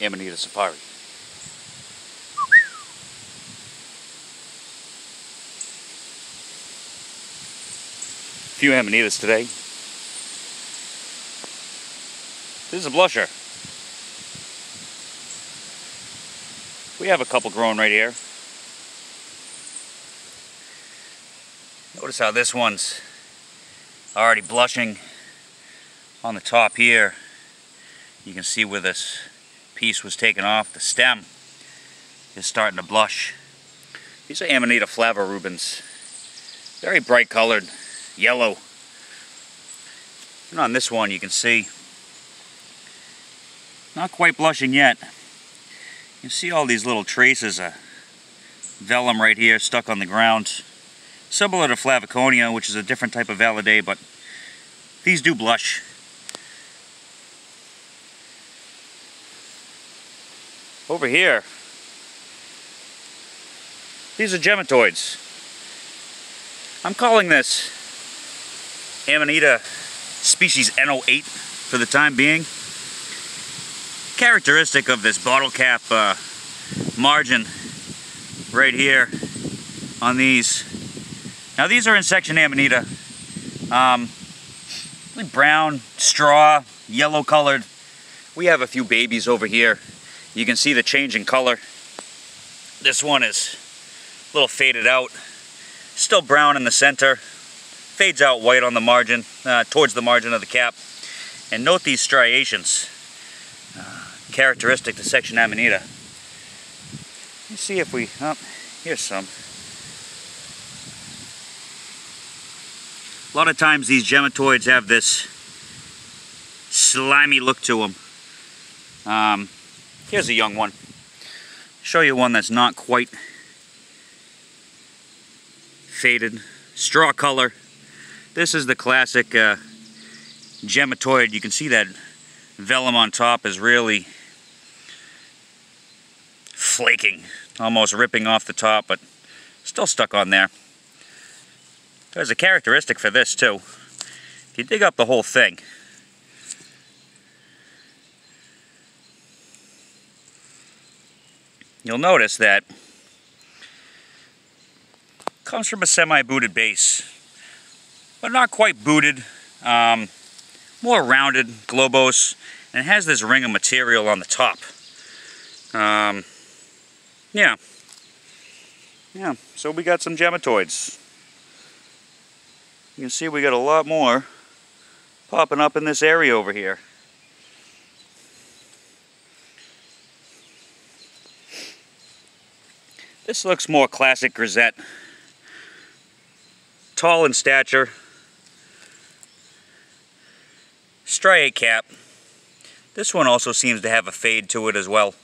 Amanita Safari. Few Amanitas today. This is a blusher. We have a couple growing right here. Notice how this one's already blushing on the top here. You can see where this piece was taken off. The stem is starting to blush. These are Amanita flavorubens. Very bright colored, yellow. And on this one you can see, not quite blushing yet. You see all these little traces of vellum right here stuck on the ground. Similar to Flaviconia, which is a different type of Validae, but these do blush. Over here, these are Gematoids. I'm calling this Amanita species N08 for the time being. Characteristic of this bottle cap margin right here on these. Now these are in section Amanita. Really brown, straw, yellow colored. We have a few babies over here. You can see the change in color. This one is a little faded out. Still brown in the center. Fades out white on the margin, towards the margin of the cap. And note these striations. Characteristic to section Amanita. Let's see if we, here's some. A lot of times these Gematoids have this slimy look to them. Here's a young one. Show you one that's not quite faded. Straw color. This is the classic Gematoid. You can see that vellum on top is really flaking, almost ripping off the top, but still stuck on there. There's a characteristic for this too. If you dig up the whole thing, you'll notice that it comes from a semi-booted base, but not quite booted, more rounded, globose, and it has this ring of material on the top. Yeah, so we got some Gematoids. You can see we got a lot more popping up in this area over here. This looks more classic grisette. Tall in stature. Striate cap. This one also seems to have a fade to it as well.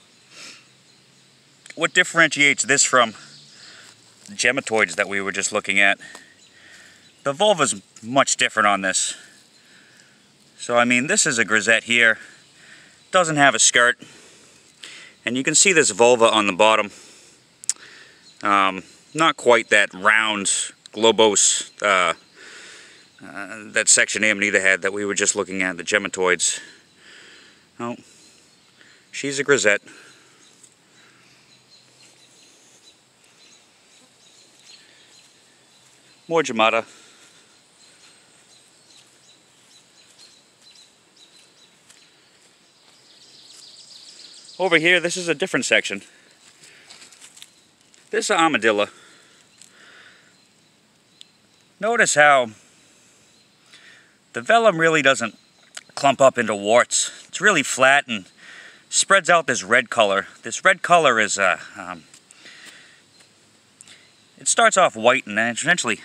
What differentiates this from the Gematoids that we were just looking at? The vulva's much different on this. So I mean, this is a grisette here. Doesn't have a skirt. And you can see this vulva on the bottom. Not quite that round, globose, that section Amanita had that we were just looking at, the Gematoids. Oh, she's a grisette. More Gemata. Over here, this is a different section. This is Armadillo. Notice how the vellum really doesn't clump up into warts. It's really flat and spreads out this red color. This red color is, it starts off white and then eventually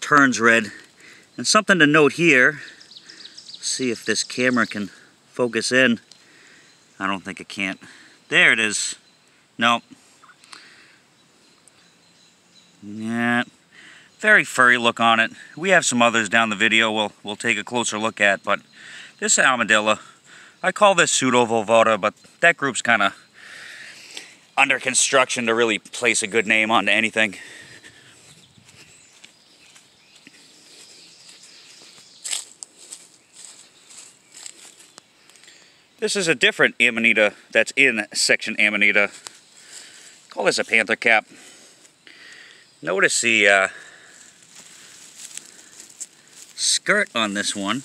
turns red. And something to note here, see if this camera can focus in. I don't think it can't. There it is. Nope. Yeah. Very furry look on it. We have some others down the video we'll take a closer look at, but this is Armadillo. I call this pseudo-vulvata, but that group's kind of under construction to really place a good name onto anything. This is a different Amanita that's in section Amanita. Call this a Panther cap. Notice the skirt on this one.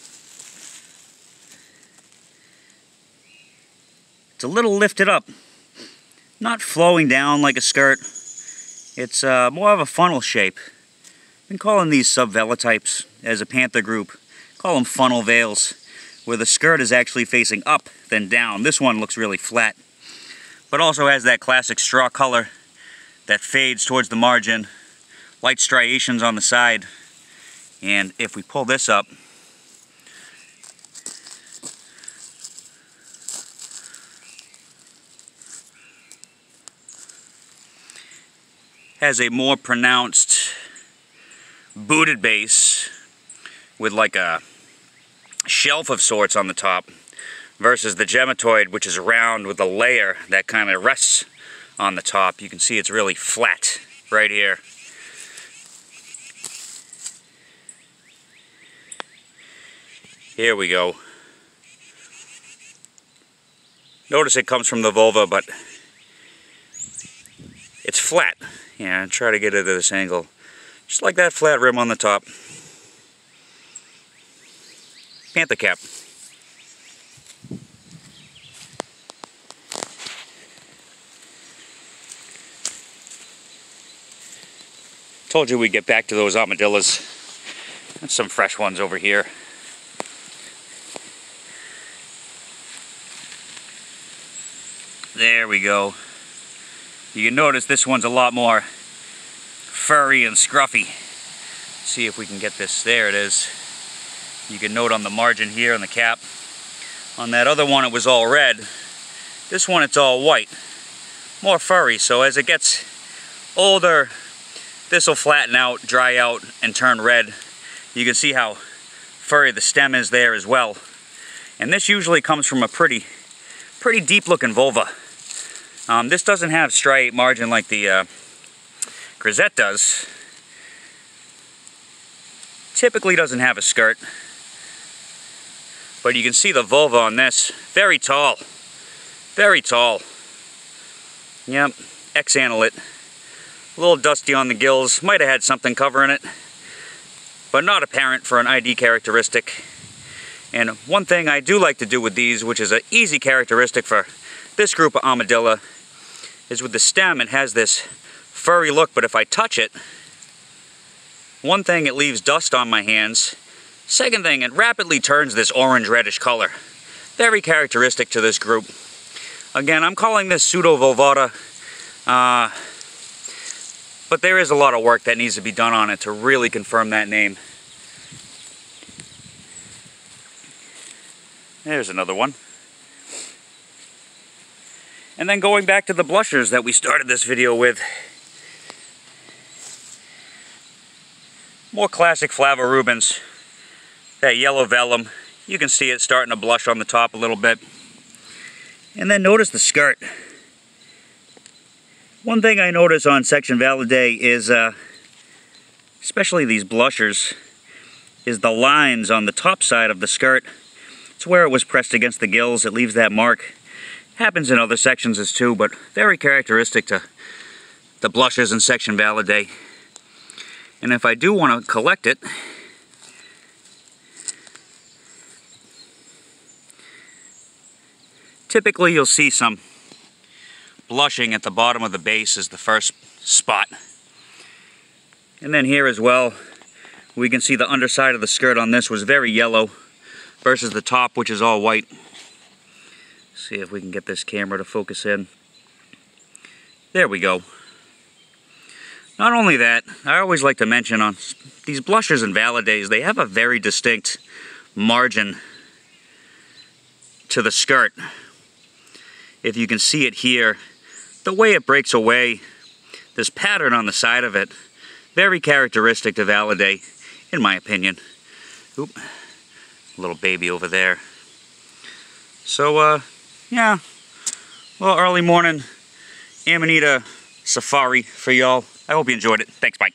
It's a little lifted up. Not flowing down like a skirt. It's more of a funnel shape. Been calling these subvela types as a Panther group. Call them funnel veils, where the skirt is actually facing up then down. This one looks really flat, but also has that classic straw color that fades towards the margin, light striations on the side, and if we pull this up, has a more pronounced booted base with like a shelf of sorts on the top versus the Gematoid, which is round with a layer that kind of rests on the top. You can see it's really flat right here. Here we go. Notice it comes from the vulva, but it's flat. Yeah, try to get it at this angle. Just like that flat rim on the top. Panther cap. Told you we'd get back to those armadillos. That's some fresh ones over here. There we go. You can notice this one's a lot more furry and scruffy. See if we can get this. There it is. You can note on the margin here on the cap. On that other one it was all red. This one it's all white. More furry, so as it gets older, this will flatten out, dry out, and turn red. You can see how furry the stem is there as well. And this usually comes from a pretty deep looking vulva. This doesn't have striate margin like the rosette does. Typically doesn't have a skirt. But you can see the vulva on this. Very tall. Very tall. Yep, ex-analyte. A little dusty on the gills. Might have had something covering it. But not apparent for an ID characteristic. And one thing I do like to do with these, which is an easy characteristic for this group of armadillo, is with the stem it has this furry look, but if I touch it, one thing, it leaves dust on my hands. Second thing, it rapidly turns this orange-reddish color. Very characteristic to this group. Again, I'm calling this pseudo-vulvata, but there is a lot of work that needs to be done on it to really confirm that name. There's another one. And then going back to the blushers that we started this video with. More classic Flavorubens. That yellow vellum. You can see it starting to blush on the top a little bit. And then notice the skirt. One thing I notice on section Validae is, especially these blushers, is the lines on the top side of the skirt. It's where it was pressed against the gills. It leaves that mark. Happens in other sections as too, but very characteristic to the blushers in section Validae. And if I do want to collect it, typically you'll see some blushing at the bottom of the base as the first spot. And then here as well, we can see the underside of the skirt on this was very yellow versus the top, which is all white. See if we can get this camera to focus in. There we go. Not only that, I always like to mention on these blushers and Validaes, they have a very distinct margin to the skirt. If you can see it here, the way it breaks away, this pattern on the side of it, very characteristic to Validae, in my opinion. Oop, little baby over there. So, yeah, well, early morning Amanita Safari for y'all. I hope you enjoyed it. Thanks, bye.